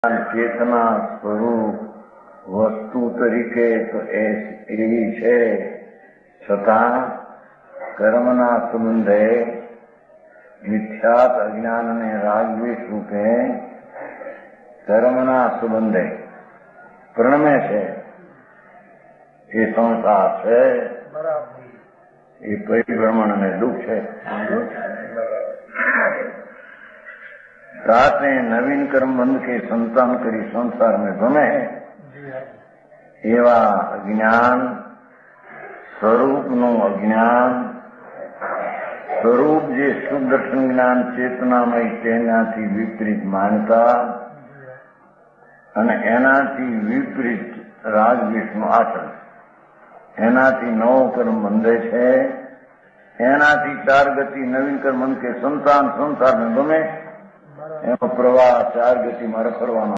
ચેતના સ્વરૂપ વસ્તુ તરીકે તો એવી છે, છતાં કર્મના સંબંધે મિથ્યાત અજ્ઞાન અને રાગદ્વેષ રૂપે કર્મના સંબંધે પ્રણમે છે. એ સંસાર છે, એ પરિભ્રમણ અને દુઃખ છે. रात ने नवीन कर्म बंध के संतान करी संसार में गमे एवा अज्ञान स्वरूप नु अज्ञान स्वरूप जे शुद्ध ज्ञान चेतनामय तेनाथी विपरीत मानता અને એનાથી વિપરીત રાગદ્વેષનું આચરણ, એનાથી નવો કર્મ બંધે છે. એનાથી ચાર ગતિ નવીન કર્મ બંધ કે સંતાન સંસારને ગમે એનો પ્રવાહ ચાર ગતિમાં રખડવાનો